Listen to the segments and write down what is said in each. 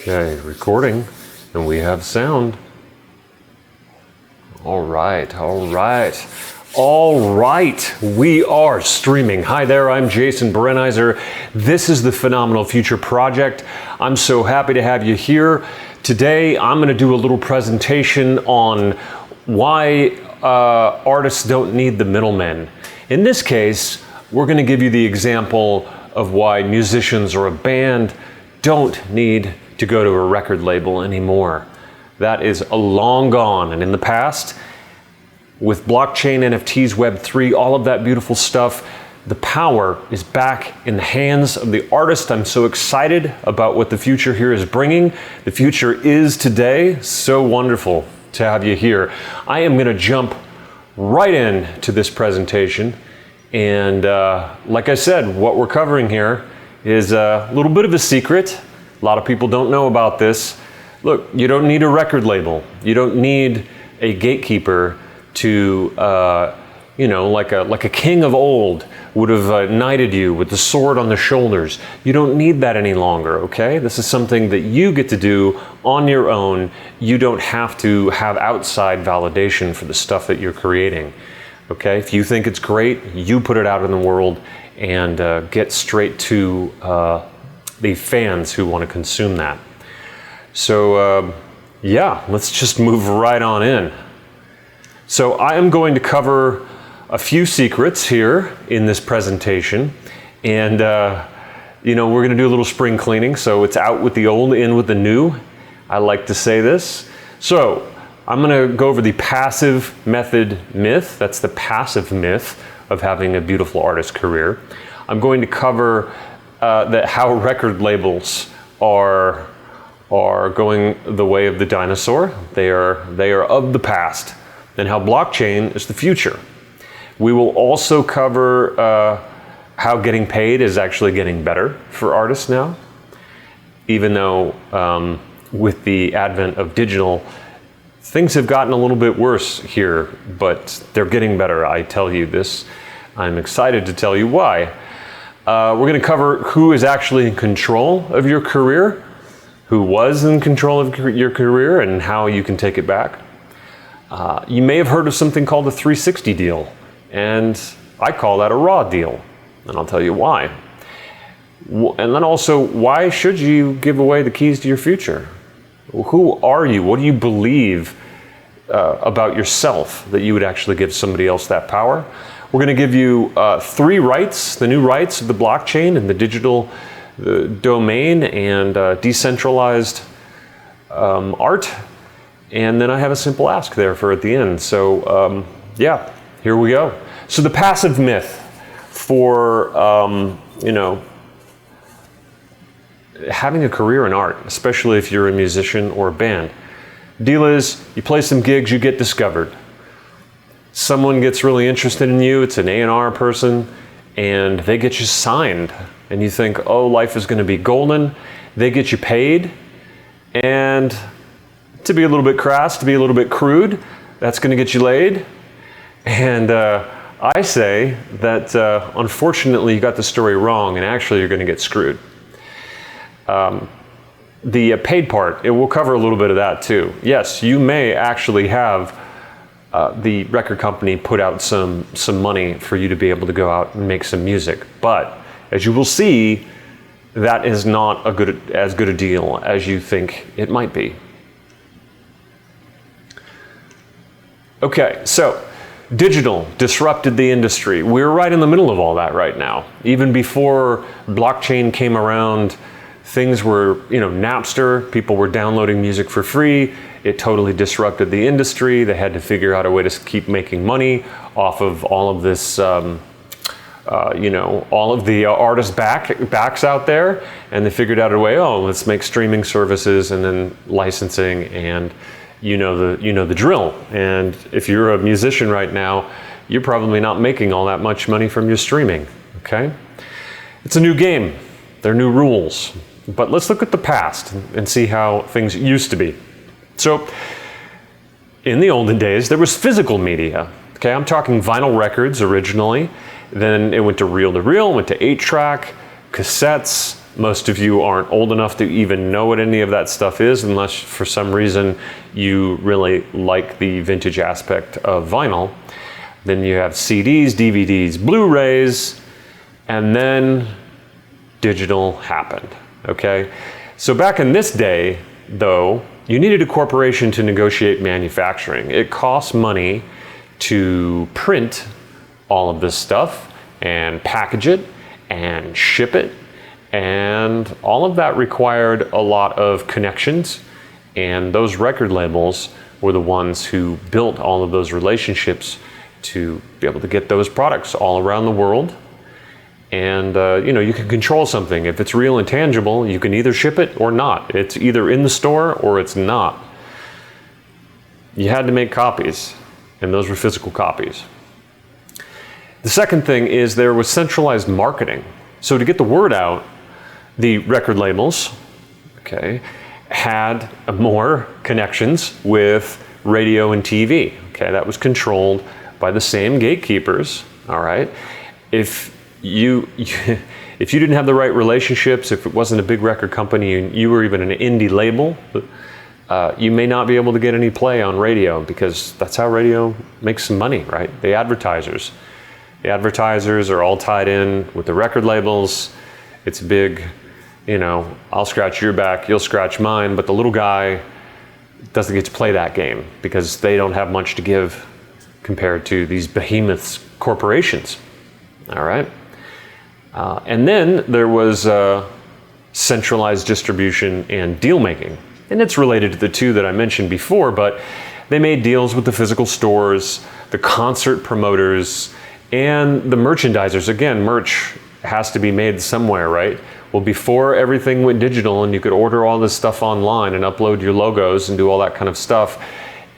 Okay, recording, and we have sound. All right, we are streaming. Hi there, I'm Jason Brennizer. This is the Phenomenal Future Project. I'm so happy to have you here. Today, I'm gonna do a little presentation on why artists don't need the middlemen. In this case, we're gonna give you the example of why musicians or a band don't need to go to a record label anymore. That is long gone, and in the past, with blockchain, NFTs, Web3, all of that beautiful stuff, the power is back in the hands of the artist. I'm so excited about what the future here is bringing. The future is today. So wonderful to have you here. I am gonna jump right into this presentation. And like I said, what we're covering here is a little bit of a secret. A lot of people don't know about this. Look, you don't need a record label. You don't need a gatekeeper to, like a king of old would have knighted you with the sword on the shoulders. You don't need that any longer, okay? This is something that you get to do on your own. You don't have to have outside validation for the stuff that you're creating, okay? If you think it's great, you put it out in the world and get straight to the fans who want to consume that. So yeah, let's just move right on in. So I am going to cover a few secrets here in this presentation, and we're going to do a little spring cleaning, so it's out with the old, in with the new. I like to say this. So I'm going to go over the passive method myth. That's the passive myth of having a beautiful artist career. I'm going to cover how record labels are going the way of the dinosaur. They are of the past, and how blockchain is the future. We will also cover how getting paid is actually getting better for artists now, even though with the advent of digital, things have gotten a little bit worse here, but they're getting better, I tell you this. I'm excited to tell you why. We're going to cover who is actually in control of your career, who was in control of your career, and how you can take it back. You may have heard of something called a 360 deal, and I call that a raw deal, and I'll tell you why. And then also, why should you give away the keys to your future? Who are you? What do you believe about yourself that you would actually give somebody else that power? We're going to give you 3 rights, the new rights of the blockchain and the digital domain and decentralized art. And then I have a simple ask there for at the end. So yeah, here we go. So the passive myth for, having a career in art, especially if you're a musician or a band. Deal is, you play some gigs, you get discovered. Someone gets really interested in you, it's an A&R person, and they get you signed. And you think, oh, life is gonna be golden. They get you paid, and to be a little bit crass, to be a little bit crude, that's gonna get you laid. And I say that unfortunately you got the story wrong, and actually you're gonna get screwed. The paid part, it will cover a little bit of that too. Yes, you may actually have the record company put out some money for you to be able to go out and make some music. But as you will see, that is not as good a deal as you think it might be. Okay, so digital disrupted the industry. We're right in the middle of all that right now. Even before blockchain came around, things were, Napster, people were downloading music for free. It totally disrupted the industry. They had to figure out a way to keep making money off of all of this, all of the artist backs out there. And they figured out a way, let's make streaming services and then licensing, and you know the drill. And if you're a musician right now, you're probably not making all that much money from your streaming, okay? It's a new game. There are new rules. But let's look at the past and see how things used to be. So, in the olden days, there was physical media. Okay, I'm talking vinyl records originally. Then it went to reel, went to 8-track, cassettes, Most of you aren't old enough to even know what any of that stuff is, unless for some reason you really like the vintage aspect of vinyl. Then you have CDs, DVDs, Blu-rays, and then digital happened, okay? So back in this day, though, you needed a corporation to negotiate manufacturing. It costs money to print all of this stuff and package it and ship it, and all of that required a lot of connections, and those record labels were the ones who built all of those relationships to be able to get those products all around the world. And you can control something. If it's real and tangible, you can either ship it or not. It's either in the store or it's not. You had to make copies, and those were physical copies. The second thing is there was centralized marketing. So to get the word out, the record labels, okay, had more connections with radio and TV. Okay, that was controlled by the same gatekeepers. All right, if you didn't have the right relationships, if it wasn't a big record company and you were even an indie label, you may not be able to get any play on radio, because that's how radio makes some money, right? The advertisers are all tied in with the record labels. It's big, I'll scratch your back, you'll scratch mine, but the little guy doesn't get to play that game because they don't have much to give compared to these behemoths corporations. All right. And then there was centralized distribution and deal making. And it's related to the two that I mentioned before, but they made deals with the physical stores, the concert promoters, and the merchandisers. Again, merch has to be made somewhere, right? Well, before everything went digital and you could order all this stuff online and upload your logos and do all that kind of stuff,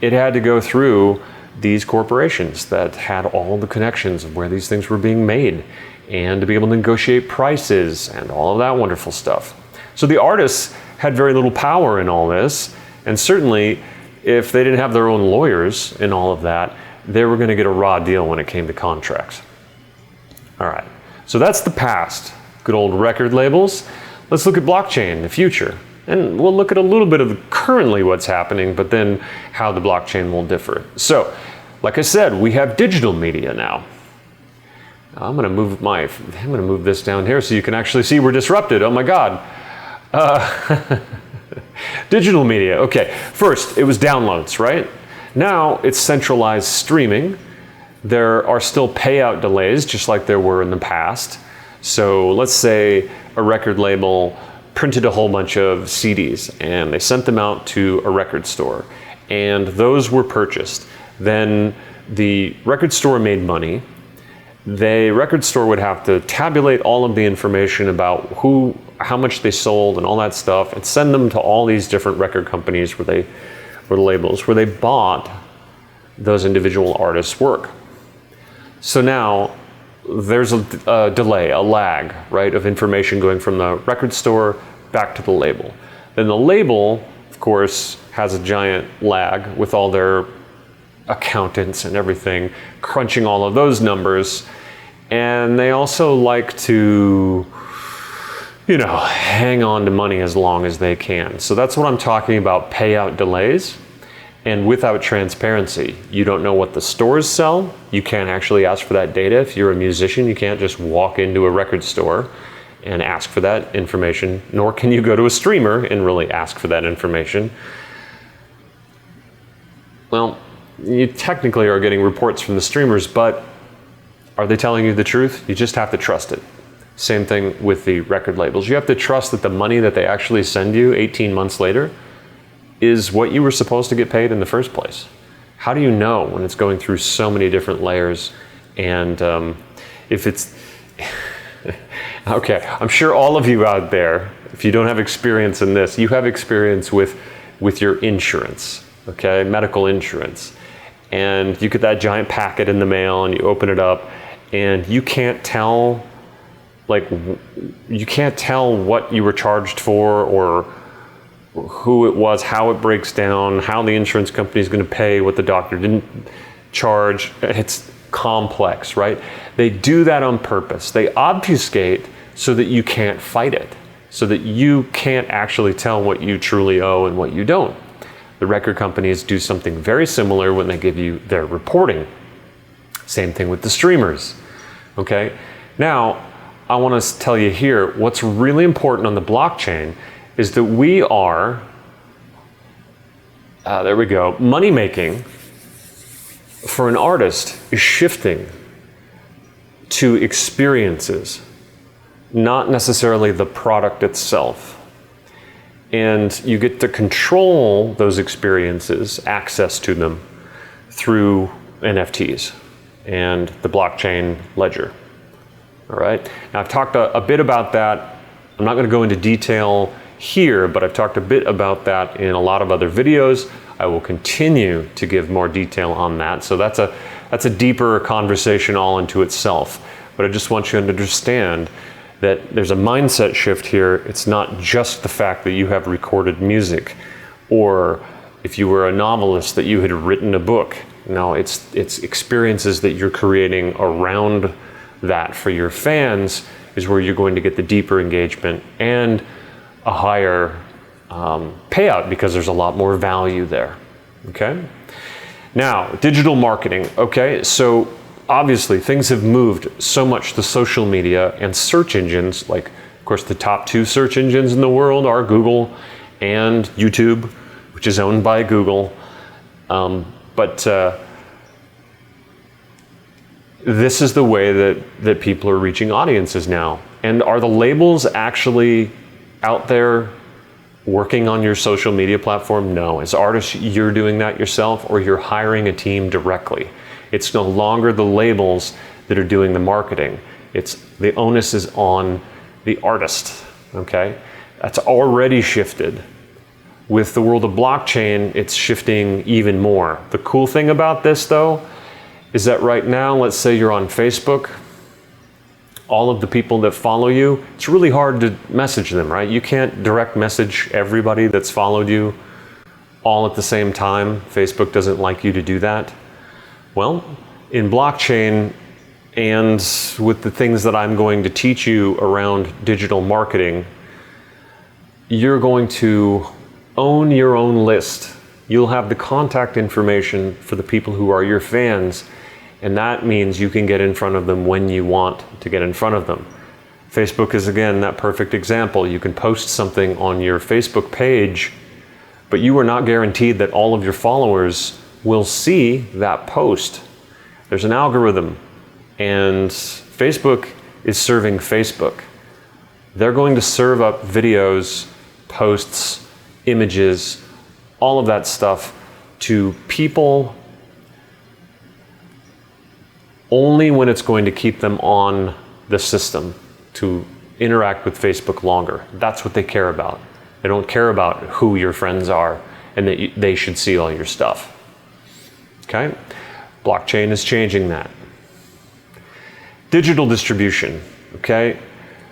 it had to go through these corporations that had all the connections of where these things were being made, and to be able to negotiate prices and all of that wonderful stuff. So the artists had very little power in all this, and certainly if they didn't have their own lawyers in all of that, they were going to get a raw deal when it came to contracts. All right, so that's the past, good old record labels. Let's look at blockchain, the future, and we'll look at a little bit of currently what's happening, but then how the blockchain will differ. So, like I said, we have digital media now. I'm going to move this down here so you can actually see we're disrupted. Oh my God. Digital media. Okay, first it was downloads, right? Now it's centralized streaming. There are still payout delays, just like there were in the past. So let's say a record label printed a whole bunch of CDs and they sent them out to a record store, and those were purchased. Then the record store made money. The record store would have to tabulate all of the information about how much they sold and all that stuff, and send them to all these different record companies where the labels where they bought those individual artists' work. So now there's a delay, a lag, right, of information going from the record store back to the label. Then the label, of course, has a giant lag with all their accountants and everything crunching all of those numbers. And they also like to, hang on to money as long as they can. So that's what I'm talking about, payout delays. And without transparency, you don't know what the stores sell. You can't actually ask for that data. If you're a musician, you can't just walk into a record store and ask for that information, nor can you go to a streamer and really ask for that information. Well, you technically are getting reports from the streamers, but are they telling you the truth? You just have to trust it. Same thing with the record labels. You have to trust that the money that they actually send you 18 months later is what you were supposed to get paid in the first place. How do you know when it's going through so many different layers? And if it's, okay, I'm sure all of you out there, if you don't have experience in this, you have experience with your insurance, okay, medical insurance. And you get that giant packet in the mail and you open it up and you can't tell, what you were charged for, or who it was, how it breaks down, how the insurance company is going to pay, what the doctor didn't charge. It's complex, right? They do that on purpose. They obfuscate so that you can't fight it, so that you can't actually tell what you truly owe and what you don't. The record companies do something very similar when they give you their reporting. Same thing with the streamers. Okay? Now, I want to tell you here, what's really important on the blockchain is that we are, there we go, money making for an artist is shifting to experiences, not necessarily the product itself. And you get to control those experiences, access to them, through NFTs and the blockchain ledger. All right. Now, I've talked a bit about that. I'm not going to go into detail here, but I've talked a bit about that in a lot of other videos. I will continue to give more detail on that. So that's a deeper conversation all into itself. But I just want you to understand that there's a mindset shift here. It's not just the fact that you have recorded music, or if you were a novelist that you had written a book. No, it's experiences that you're creating around that for your fans is where you're going to get the deeper engagement and a higher payout, because there's a lot more value there. Okay? Now, digital marketing. Okay, so obviously things have moved so much to social media and search engines. Like, of course, the top 2 search engines in the world are Google and YouTube, which is owned by Google. But this is the way that people are reaching audiences now. And are the labels actually out there working on your social media platform? No. As artists, you're doing that yourself, or you're hiring a team directly. It's no longer the labels that are doing the marketing. It's the onus is on the artist. Okay? That's already shifted. With the world of blockchain, it's shifting even more. The cool thing about this, though, is that right now, let's say you're on Facebook, all of the people that follow you, it's really hard to message them, right? You can't direct message everybody that's followed you all at the same time. Facebook doesn't like you to do that. Well, in blockchain and with the things that I'm going to teach you around digital marketing, you're going to own your own list. You'll have the contact information for the people who are your fans, and that means you can get in front of them when you want to get in front of them. Facebook is, again, that perfect example. You can post something on your Facebook page, but you are not guaranteed that all of your followers will see that post. There's an algorithm, and Facebook is serving Facebook. They're going to serve up videos, posts, images, all of that stuff to people only when it's going to keep them on the system to interact with Facebook longer. That's what they care about. They don't care about who your friends are and that they should see all your stuff. Okay? Blockchain is changing that. Digital distribution. Okay?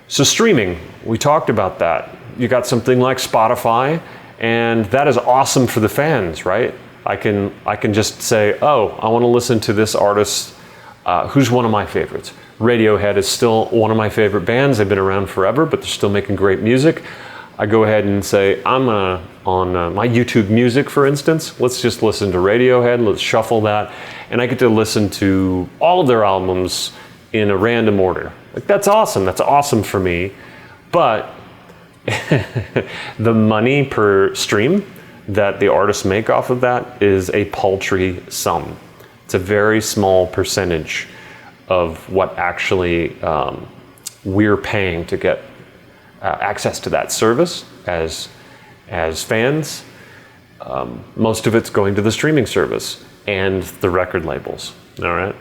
So streaming, we talked about that. You got something like Spotify, and that is awesome for the fans, right? I can just say, oh, I want to listen to this artist who's one of my favorites. Radiohead is still one of my favorite bands. They've been around forever, but they're still making great music. I go ahead and say, I'm on my YouTube Music, for instance. Let's just listen to Radiohead. Let's shuffle that. And I get to listen to all of their albums in a random order. Like, that's awesome. That's awesome for me. But the money per stream that the artists make off of that is a paltry sum. It's a very small percentage of what actually we're paying to get access to that service as fans. Most of it's going to the streaming service and the record labels. All right.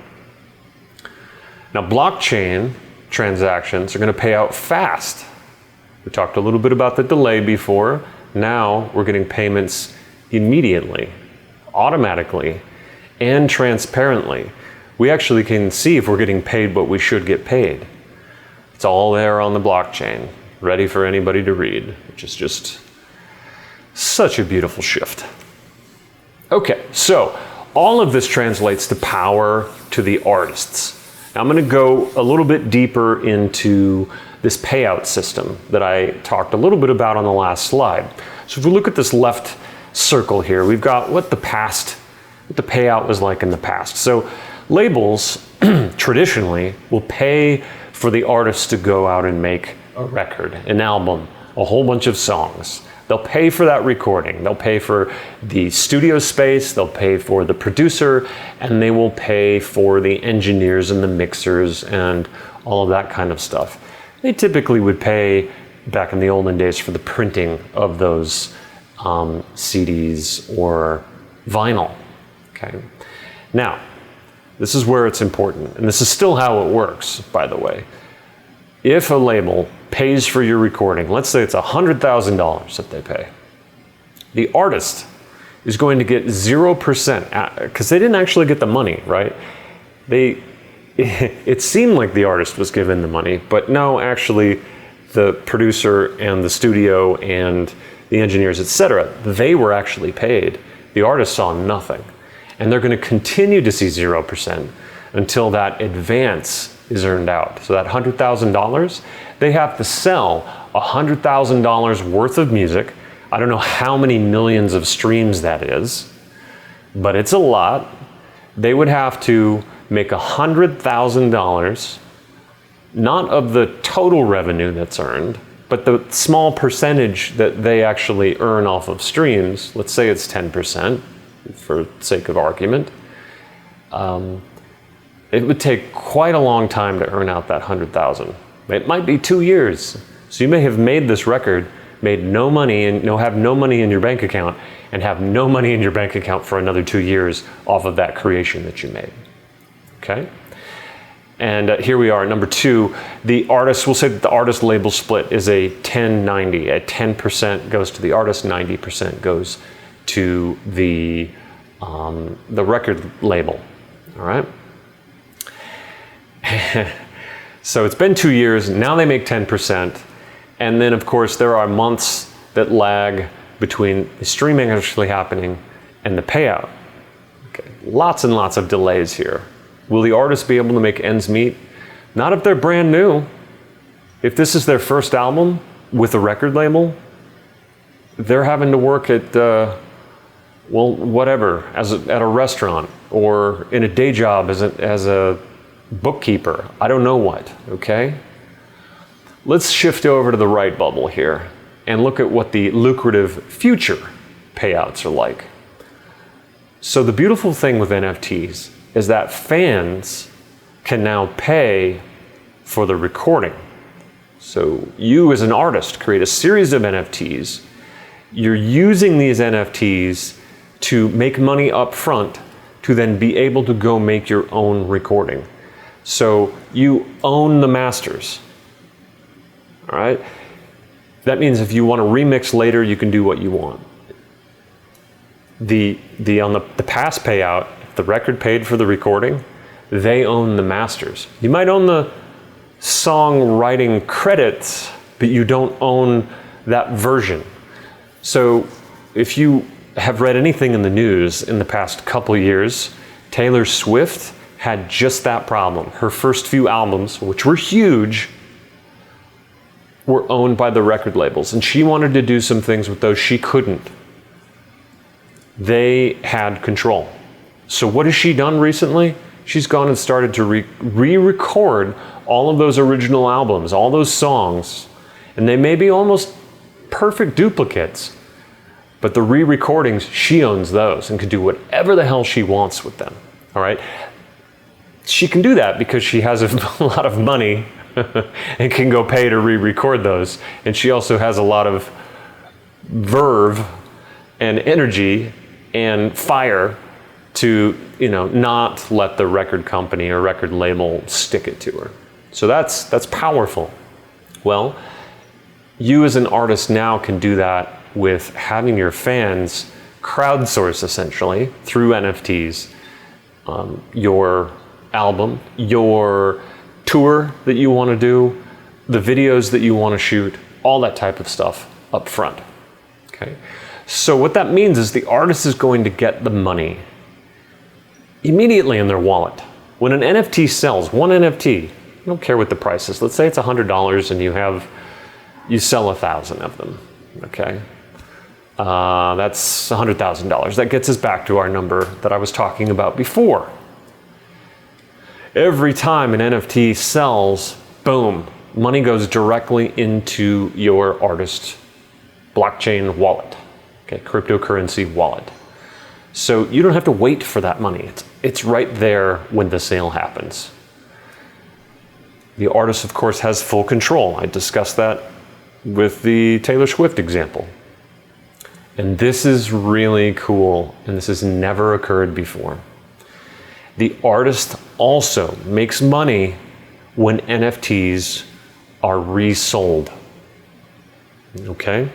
Now, blockchain transactions are going to pay out fast. We talked a little bit about the delay before. Now we're getting payments immediately, automatically, and transparently. We actually can see if we're getting paid what we should get paid. It's all there on the blockchain, ready for anybody to read, which is just such a beautiful shift. Okay, so all of this translates to power to the artists. Now I'm going to go a little bit deeper into this payout system that I talked a little bit about on the last slide. So if we look at this left circle here, we've got what the payout was like in the past. So labels traditionally will pay for the artists to go out and make a record, an album, a whole bunch of songs. They'll pay for that recording. They'll pay for the studio space, they'll pay for the producer, and they will pay for the engineers and the mixers and all of that kind of stuff. They typically would pay, back in the olden days, for the printing of those CDs or vinyl. Okay. Now, this is where it's important, and this is still how it works, by the way. If a label pays for your recording, let's say it's $100,000 that they pay, the artist is going to get 0%, because they didn't actually get the money, right? It seemed like the artist was given the money, but no, actually the producer and the studio and the engineers, etc., they were actually paid. The artist saw nothing. And they're going to continue to see 0% until that advance is earned out. So that $100,000, they have to sell $100,000 worth of music. I don't know how many millions of streams that is, but it's a lot. They would have to make $100,000, not of the total revenue that's earned, but the small percentage that they actually earn off of streams. Let's say it's 10%, for sake of argument. It would take quite a long time to earn out that $100,000. It might be 2 years. So you may have made this record, made no money, and have no money in your bank account, and have no money in your bank account for another 2 years off of that creation that you made. Okay? And here we are, number 2. The artist, we'll say that the artist label split is a 10-90. A 10% goes to the artist, 90% goes to the record label. All right? So it's been 2 years, now they make 10%, and then of course there are months that lag between the streaming actually happening and the payout. Okay. Lots and lots of delays here. Will the artist be able to make ends meet? Not if they're brand new. If this is their first album with a record label, they're having to work at, well, whatever, at a restaurant or in a day job as a bookkeeper. I don't know what, okay? Let's shift over to the right bubble here and look at what the lucrative future payouts are like. So the beautiful thing with NFTs is that fans can now pay for the recording. So you as an artist create a series of NFTs. You're using these NFTs to make money up front to then be able to go make your own recording. So you own the masters. All right? That means if you want to remix later, you can do what you want. On the past payout, if the record paid for the recording, they own the masters. You might own the songwriting credits, but you don't own that version. So if you have read anything in the news in the past couple years, Taylor Swift had just that problem. Her first few albums, which were huge, were owned by the record labels, and she wanted to do some things with those she couldn't. They had control. So what has she done recently? She's gone and started to re-record all of those original albums, all those songs, and they may be almost perfect duplicates, but the re-recordings, she owns those and can do whatever the hell she wants with them. All right? She can do that because she has a lot of money and can go pay to re-record those. And she also has a lot of verve and energy and fire to, not let the record company or record label stick it to her. So that's powerful. Well, you as an artist now can do that with having your fans crowdsource, essentially, through NFTs, your album, your tour that you want to do, the videos that you want to shoot, all that type of stuff up front. Okay? So what that means is the artist is going to get the money immediately in their wallet. When an NFT sells, one NFT, I don't care what the price is. Let's say it's $100 and you sell 1,000 of them, okay? That's $100,000. That gets us back to our number that I was talking about before. Every time an NFT sells, boom, money goes directly into your artist blockchain wallet, okay, cryptocurrency wallet. So you don't have to wait for that money. It's right there when the sale happens. The artist, of course, has full control. I discussed that with the Taylor Swift example. And this is really cool, and this has never occurred before. The artist also makes money when NFTs are resold. Okay?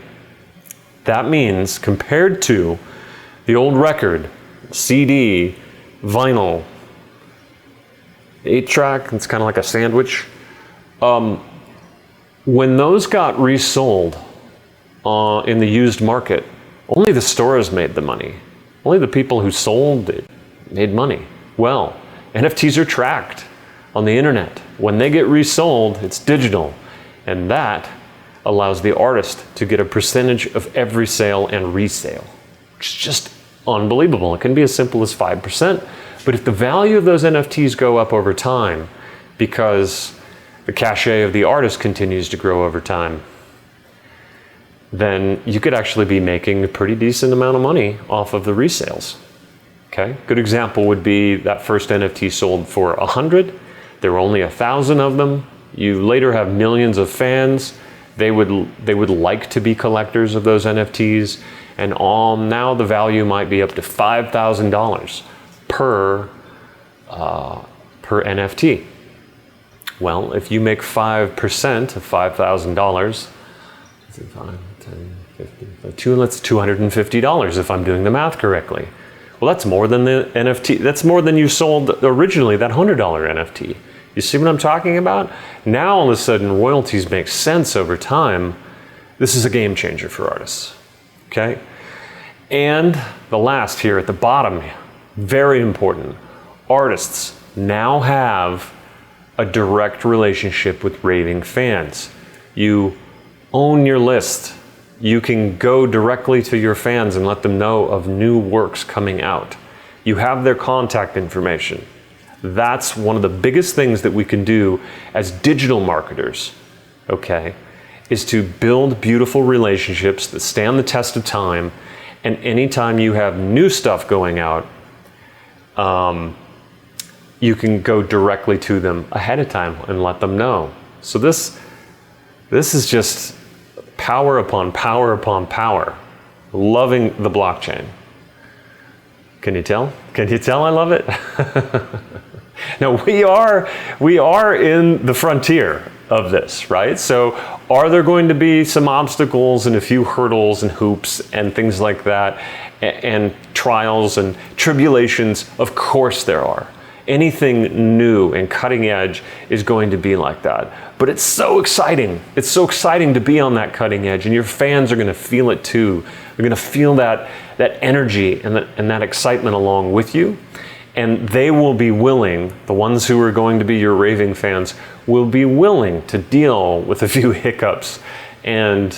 That means compared to the old record, CD, vinyl, 8-track, it's kind of like a sandwich. When those got resold in the used market, only the stores made the money. Only the people who sold it made money. Well, NFTs are tracked on the internet. When they get resold, it's digital. And that allows the artist to get a percentage of every sale and resale, which is just unbelievable. It can be as simple as 5%. But if the value of those NFTs go up over time, because the cachet of the artist continues to grow over time, then you could actually be making a pretty decent amount of money off of the resales. Okay, good example would be that first NFT sold for 100. There were only 1,000 of them. You later have millions of fans. They would like to be collectors of those NFTs, and now the value might be up to $5,000 per NFT. Well, if you make 5% of $5,000, 5, 10, 50, that's $250 if I'm doing the math correctly. Well, that's more than the NFT. That's more than you sold originally, that $100 NFT. You see what I'm talking about? Now all of a sudden royalties make sense over time. This is a game changer for artists, okay? And the last here at the bottom, very important. Artists now have a direct relationship with raving fans. You own your list. You can go directly to your fans and let them know of new works coming out. You have their contact information. That's one of the biggest things that we can do as digital marketers, okay, is to build beautiful relationships that stand the test of time. And anytime you have new stuff going out, you can go directly to them ahead of time and let them know. So this is just power upon power upon power. Loving the blockchain. Can you tell? Can you tell I love it? Now we are in the frontier of this, right? So are there going to be some obstacles and a few hurdles and hoops and things like that, and trials and tribulations? Of course there are. Anything new and cutting edge is going to be like that. But it's so exciting. It's so exciting to be on that cutting edge, and your fans are going to feel it too. They're going to feel that energy and that excitement along with you. And they will be willing, the ones who are going to be your raving fans, will be willing to deal with a few hiccups and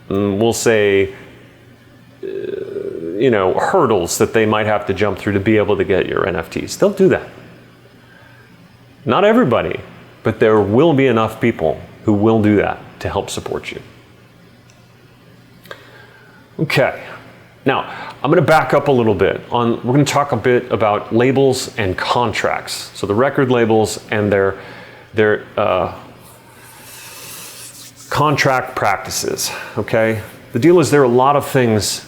we'll say, hurdles that they might have to jump through to be able to get your NFTs. They'll do that. Not everybody, but there will be enough people who will do that to help support you. Okay. Now, I'm going to back up a little bit. We're going to talk a bit about labels and contracts. So the record labels and their contract practices, okay? The deal is there are a lot of things,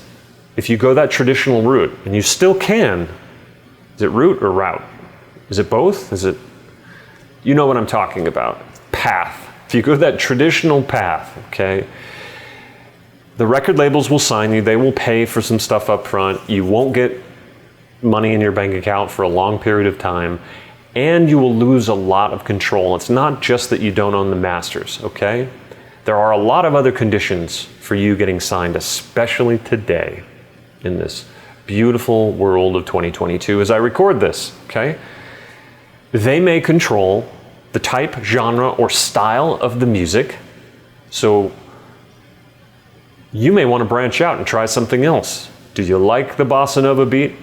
if you go that traditional route, and you still can, is it route or route? Is it both? You know what I'm talking about, path. If you go that traditional path, okay, the record labels will sign you, they will pay for some stuff up front, you won't get money in your bank account for a long period of time, and you will lose a lot of control. It's not just that you don't own the masters, okay? There are a lot of other conditions for you getting signed, especially today in this beautiful world of 2022 as I record this, okay? They may control the type, genre, or style of the music. So you may want to branch out and try something else. Do you like the bossa nova beat?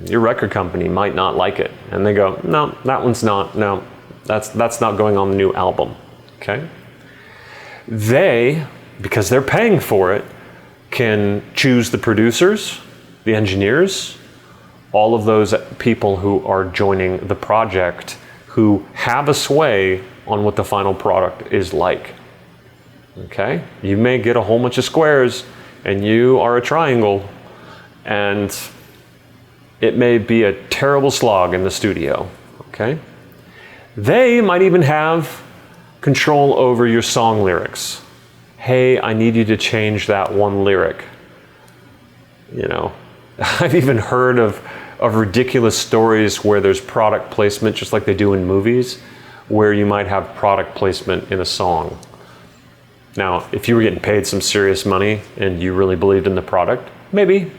Your record company might not like it. And they go, no, that one's not, no, that's not going on the new album, okay? They, because they're paying for it, can choose the producers, the engineers, all of those people who are joining the project who have a sway on what the final product is like. Okay? You may get a whole bunch of squares and you are a triangle, and it may be a terrible slog in the studio. Okay? They might even have control over your song lyrics. Hey, I need you to change that one lyric. You know, I've even heard of ridiculous stories where there's product placement, just like they do in movies, where you might have product placement in a song. Now, if you were getting paid some serious money and you really believed in the product, maybe.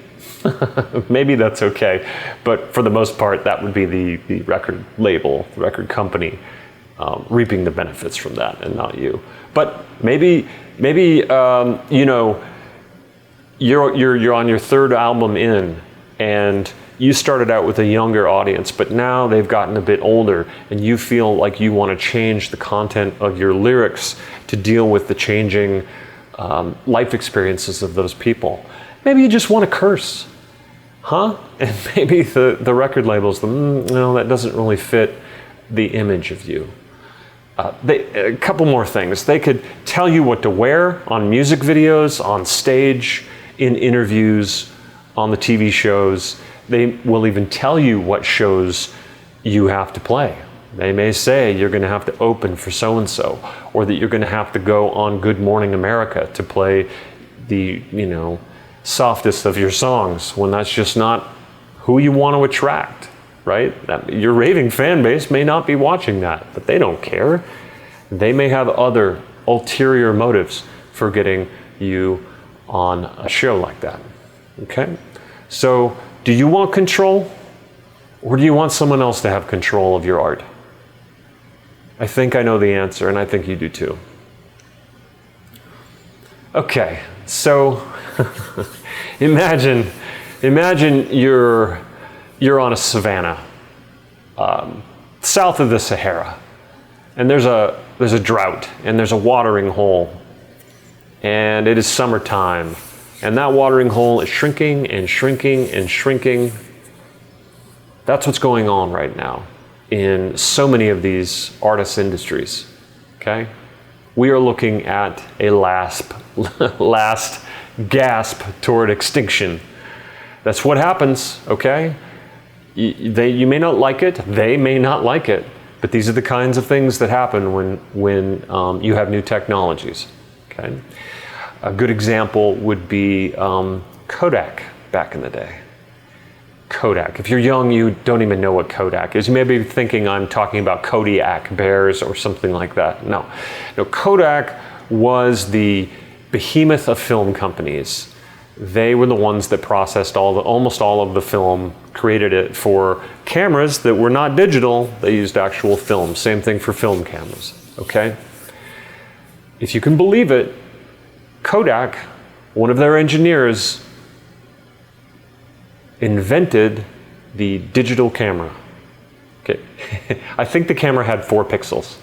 Maybe that's okay. But for the most part, that would be the record label, the record company, reaping the benefits from that, and not you. But maybe you know, you're on your third album in, and you started out with a younger audience, but now they've gotten a bit older, and you feel like you want to change the content of your lyrics to deal with the changing life experiences of those people. Maybe you just want to curse, huh? And maybe the record labels, no, that doesn't really fit the image of you. A couple more things. They could tell you what to wear on music videos, on stage, in interviews, on the TV shows. They will even tell you what shows you have to play. They may say you're going to have to open for so-and-so, or that you're going to have to go on Good Morning America to play the, you know, softest of your songs, when that's just not who you want to attract, right? Your raving fan base may not be watching that, but they don't care. They may have other ulterior motives for getting you on a show like that, okay? So, do you want control, or do you want someone else to have control of your art? I think I know the answer, and I think you do too. Okay, so imagine you're on a savanna, south of the Sahara, and there's a drought, and there's a watering hole, and it is summertime, and that watering hole is shrinking and shrinking and shrinking. That's what's going on right now in so many of these artist industries, okay? We are looking at a last gasp toward extinction. That's what happens, okay? You may not like it, they may not like it, but these are the kinds of things that happen when you have new technologies, okay? A good example would be Kodak back in the day. Kodak. If you're young, you don't even know what Kodak is. You may be thinking I'm talking about Kodiak bears or something like that. No, Kodak was the behemoth of film companies. They were the ones that processed almost all of the film, created it for cameras that were not digital. They used actual film. Same thing for film cameras, okay? If you can believe it, Kodak, one of their engineers, invented the digital camera. Okay, I think the camera had 4 pixels,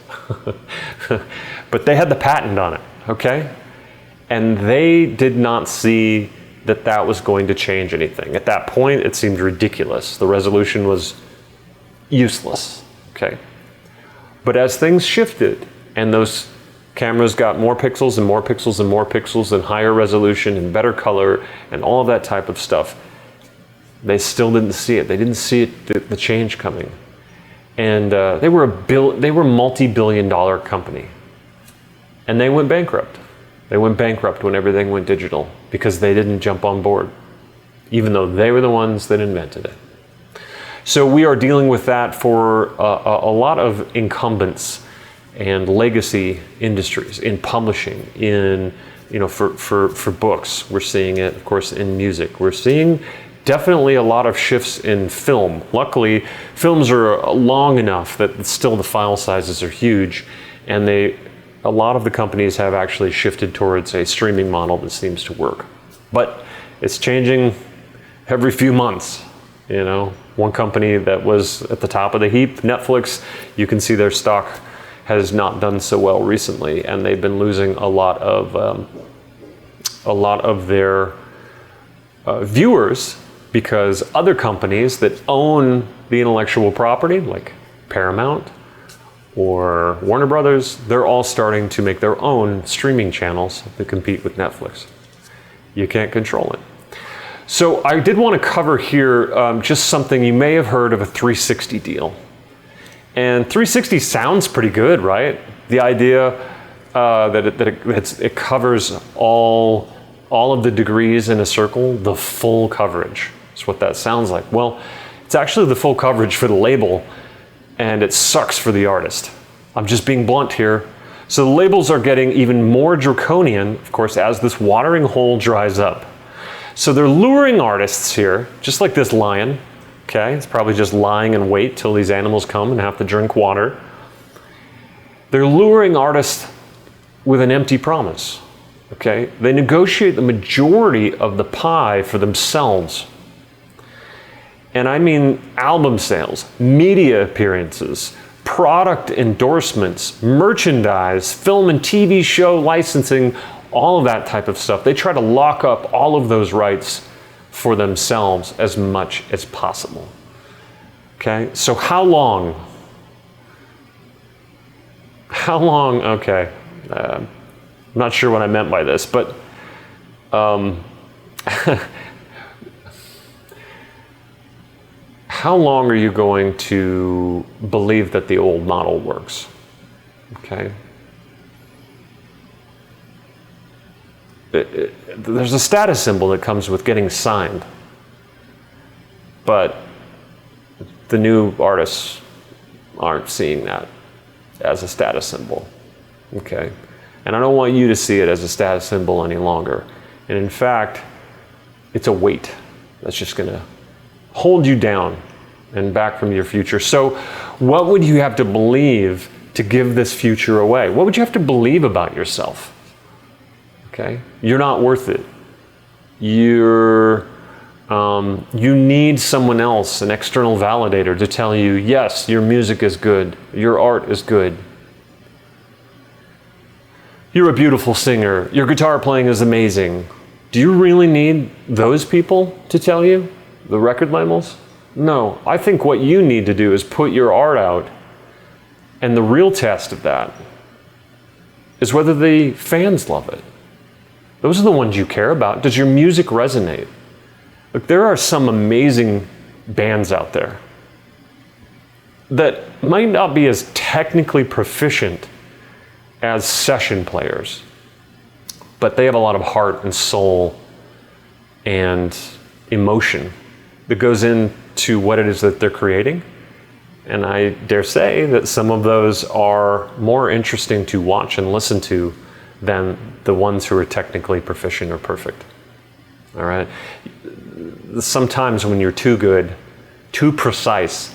but they had the patent on it, okay? And they did not see that was going to change anything. At that point, it seemed ridiculous. The resolution was useless, okay? But as things shifted and those cameras got more pixels and more pixels and more pixels and higher resolution and better color and all of that type of stuff, they still didn't see it. They didn't see it, the change coming. And they were a multi-billion-dollar company. And they went bankrupt. They went bankrupt when everything went digital because they didn't jump on board, even though they were the ones that invented it. So we are dealing with that for a lot of incumbents and legacy industries in publishing, for books. We're seeing it, of course, in music. We're seeing definitely a lot of shifts in film. Luckily, films are long enough that still the file sizes are huge, and a lot of the companies have actually shifted towards a streaming model that seems to work. But it's changing every few months. You know, one company that was at the top of the heap, Netflix, you can see their stock has not done so well recently, and they've been losing a lot of their viewers because other companies that own the intellectual property, like Paramount or Warner Brothers, they're all starting to make their own streaming channels to compete with Netflix. You can't control it. So I did want to cover here just something you may have heard of, a 360 deal. And 360 sounds pretty good, right? The idea that it covers all of the degrees in a circle, the full coverage. That's what that sounds like. Well, it's actually the full coverage for the label, and it sucks for the artist. I'm just being blunt here. So the labels are getting even more draconian, of course, as this watering hole dries up. So they're luring artists here, just like this lion. Okay, it's probably just lying in wait till these animals come and have to drink water. They're luring artists with an empty promise. Okay, they negotiate the majority of the pie for themselves. And I mean album sales, media appearances, product endorsements, merchandise, film and TV show licensing, all of that type of stuff. They try to lock up all of those rights for themselves as much as possible. Okay, so how long? Okay, I'm not sure what I meant by this, but how long are you going to believe that the old model works? Okay. There's a status symbol that comes with getting signed, but the new artists aren't seeing that as a status symbol. Okay, and I don't want you to see it as a status symbol any longer. And in fact, it's a weight that's just going to hold you down and back from your future. So what would you have to believe to give this future away? What would you have to believe about yourself? Okay, you're not worth it. You need someone else, an external validator, to tell you, yes, your music is good, your art is good. You're a beautiful singer, your guitar playing is amazing. Do you really need those people to tell you? The record labels? No, I think what you need to do is put your art out, and the real test of that is whether the fans love it. Those are the ones you care about. Does your music resonate? Look, there are some amazing bands out there that might not be as technically proficient as session players, but they have a lot of heart and soul and emotion that goes into what it is that they're creating. And I dare say that some of those are more interesting to watch and listen to than the ones who are technically proficient or perfect. All right? Sometimes when you're too good, too precise,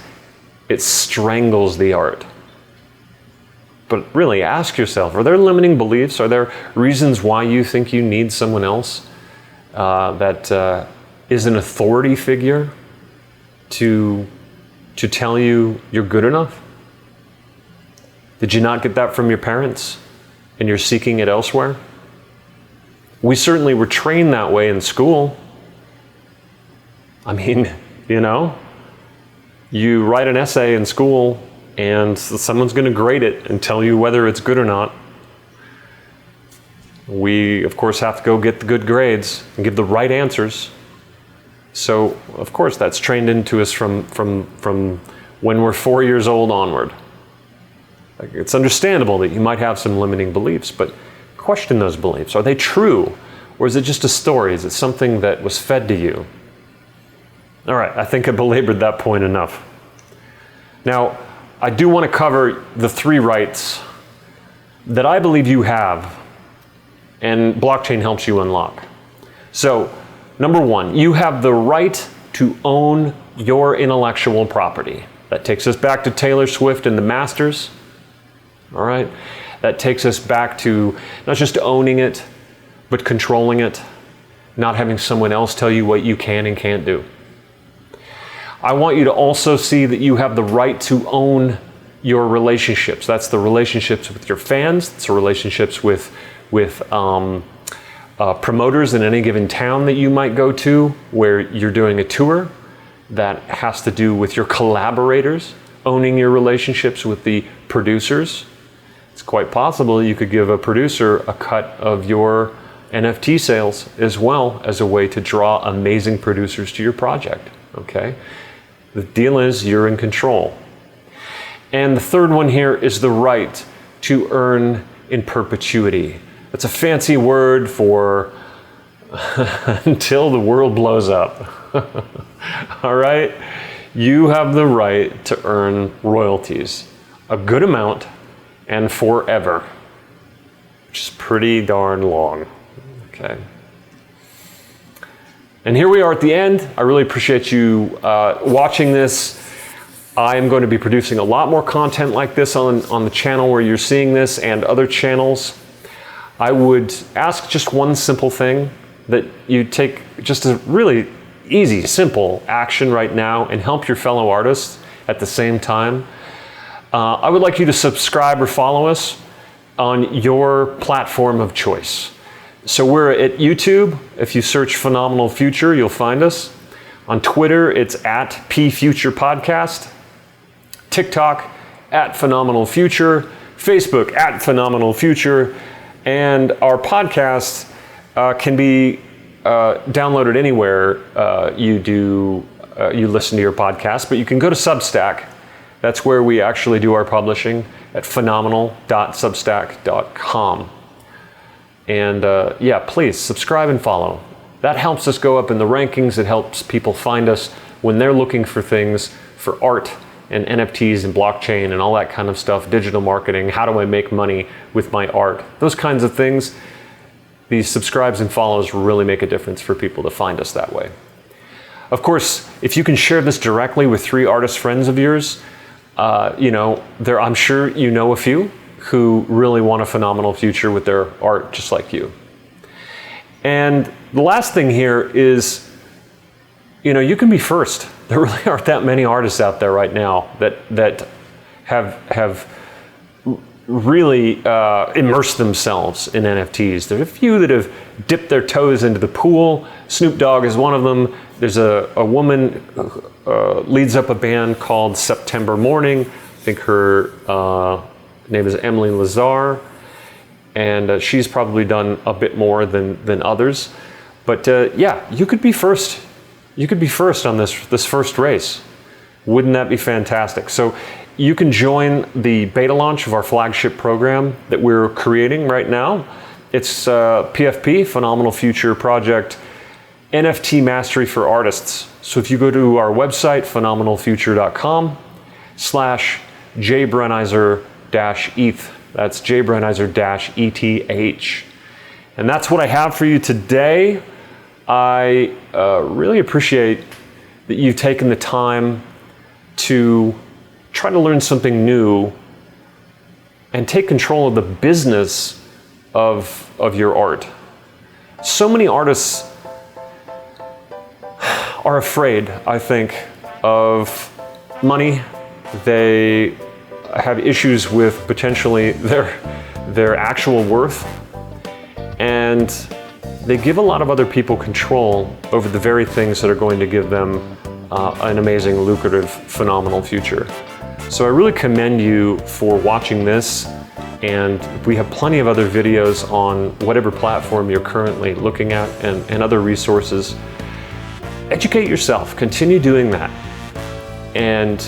it strangles the art. But really ask yourself, are there limiting beliefs? Are there reasons why you think you need someone else that is an authority figure to tell you you're good enough? Did you not get that from your parents and you're seeking it elsewhere? We certainly were trained that way in school. I mean, you know, you write an essay in school and someone's going to grade it and tell you whether it's good or not. We, of course, have to go get the good grades and give the right answers. So, of course, that's trained into us from when we're 4 years old onward. It's understandable that you might have some limiting beliefs, but question those beliefs. Are they true? Or is it just a story? Is it something that was fed to you? All right, I think I belabored that point enough. Now, I do want to cover the 3 rights that I believe you have and blockchain helps you unlock. So, number 1, you have the right to own your intellectual property. That takes us back to Taylor Swift and the Masters. All right? That takes us back to not just owning it, but controlling it, not having someone else tell you what you can and can't do. I want you to also see that you have the right to own your relationships. That's the relationships with your fans. It's the relationships with promoters in any given town that you might go to where you're doing a tour. That has to do with your collaborators, owning your relationships with the producers. It's quite possible you could give a producer a cut of your NFT sales as well as a way to draw amazing producers to your project, okay? The deal is you're in control. And the third one here is the right to earn in perpetuity. That's a fancy word for until the world blows up. All right? You have the right to earn royalties, a good amount and forever, which is pretty darn long. Okay. And here we are at the end. I really appreciate you watching this. I am going to be producing a lot more content like this on the channel where you're seeing this and other channels. I would ask just one simple thing, that you take just a really easy, simple action right now and help your fellow artists at the same time. I would like you to subscribe or follow us on your platform of choice. So we're at YouTube. If you search Phenomenal Future, you'll find us. On Twitter, it's at PFuturePodcast. TikTok, at Phenomenal Future. Facebook, at Phenomenal Future. And our podcast can be downloaded anywhere you listen to your podcast, but you can go to Substack. That's where we actually do our publishing at phenomenal.substack.com. And yeah, please subscribe and follow. That helps us go up in the rankings. It helps people find us when they're looking for things for art and NFTs and blockchain and all that kind of stuff, digital marketing. How do I make money with my art? Those kinds of things. These subscribes and follows really make a difference for people to find us that way. Of course, if you can share this directly with 3 artist friends of yours, I'm sure you know a few who really want a phenomenal future with their art just like you. And the last thing here is, you can be first. There really aren't that many artists out there right now that have really immersed themselves in NFTs. There's a few that have dipped their toes into the pool. Snoop Dogg is one of them. There's a woman who leads up a band called September Morning. I think her name is Emily Lazar, and she's probably done a bit more than others. But yeah, you could be first. You could be first on this first race. Wouldn't that be fantastic? So you can join the beta launch of our flagship program that we're creating right now. It's PFP, Phenomenal Future Project, NFT Mastery for Artists. So if you go to our website, phenomenalfuture.com/jbrenizer-ETH, that's jbrenizer-ETH. And that's what I have for you today. I really appreciate that you've taken the time to try to learn something new and take control of the business of your art. So many artists are afraid, I think, of money. They have issues with potentially their actual worth, and they give a lot of other people control over the very things that are going to give them an amazing, lucrative, phenomenal future. So I really commend you for watching this, and we have plenty of other videos on whatever platform you're currently looking at and other resources. Educate yourself, continue doing that, and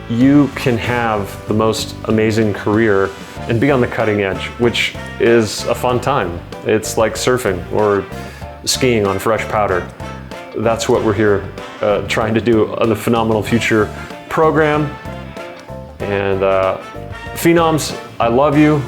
you can have the most amazing career and be on the cutting edge, which is a fun time. It's like surfing or skiing on fresh powder. That's what we're here trying to do on the Phenomenal Future program. And Phenoms, I love you.